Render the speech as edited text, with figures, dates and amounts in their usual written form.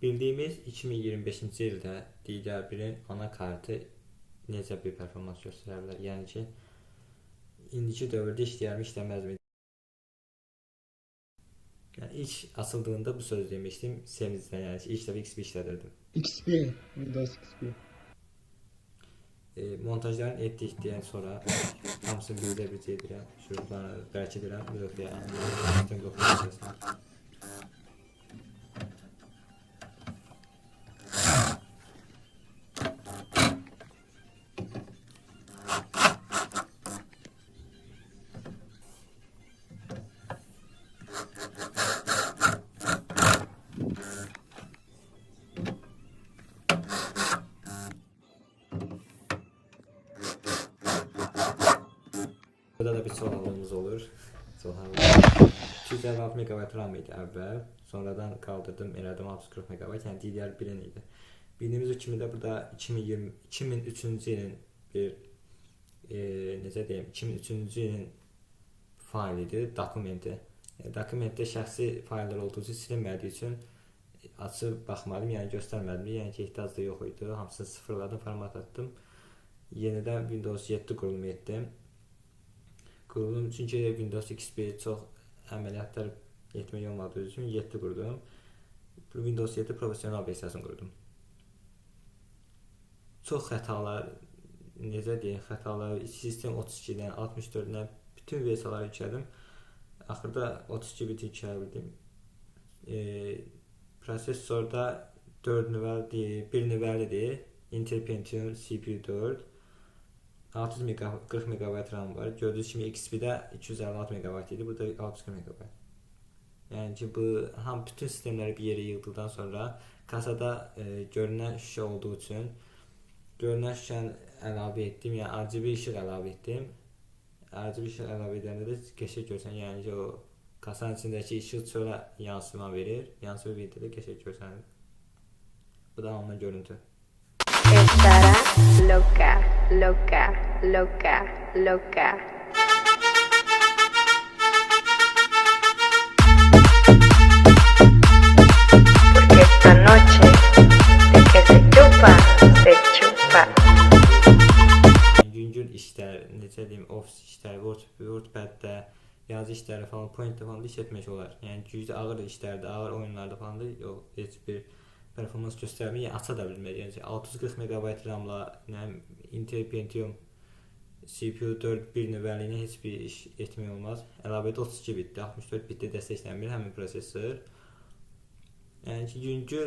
Bildiyimiz 2025-ci ildə DDR1-in anakartı necə bir performans göstərə bilər? Yəni ki, indiki dövrdə işləyərmi, işləməzmi? Yəni ilk açıldığında bu söz demişdim, sevincdən, yəni ki, ilk dəfə XP işlədirdim. XP, Windows XP. Montajların etdikdən sonra hamısını bir edirəm, şuruplarını bərk edirəm, müdafiə. Burada da bir çoğalığımız olur. 256 MB RAM idi əvvəl. Sonradan kaldırdım, elədim 640 MB. Yəni DDR1-in idi. Bildiyimiz kimi də burada 2003-cü ilin bir necə deyim, 2003-cü ilin failidir, dokumenti. Dokumentdə şəxsi faillər olduğu üçün silinmədiyi üçün açıb baxmadım, yəni göstərmədim. Yəni ki, ehtiyac da yox idi. Hamısını sıfırladım, format atdım. Yenidən Windows 7 qurulumu etdim. Qurulum çünki Windows XP çox əməliyyatlar etmək olmadığı üçün 7 qurdum. Windows 7 professional versiyasını qurdum. Çox xətalar, necə deyim, xətalar, sistem 32-dən 64-dən bütün versiyaları yüklədim. Axırda 32 bit yükləyə bildim. Prosesorda 4 nüvəlidir, 1 nüvəlidir. Intel Pentium CPU 4. 640 MB RAM var. Gördüyünüz kimi XP-də 256 MB idi. Burada 640 MB. Yəni ki, bu bütün sistemləri bir yerə yığdıqdan sonra kasada görünən şüşə olduğu üçün görünən şüşəni əlavə etdim. Yəni RGB işıq əlavə etdim. RGB işıq əlavə edəndə də qəşəng görsən, yəni ki, o kasanın içindəki işıq çölə yansıma verir. Yansıma videoda qəşəng görsənir. Bu da ondan görüntü. Estará loca, loca, loca, loca. Porque esta noche de que se chupa, se chupa. Yüngül işlər, necə deyim, ofis işləri, WordPad-də, yazı işləri falan, Point-də falan da iş etmək olar. Yəni güclü ağır işlərdə, ağır oyunlarda falan da yox, heç bir performans göstərməyi aça da bilmək. Yəni 640 MB RAM-la, Intel Pentium CPU 4 bir nüvəli ilə heç bir iş etmək olmaz. Əlavədə 32 bitdə, 64 bitdə dəstəklənmir həmin prosesor. Yəni ki, yüngül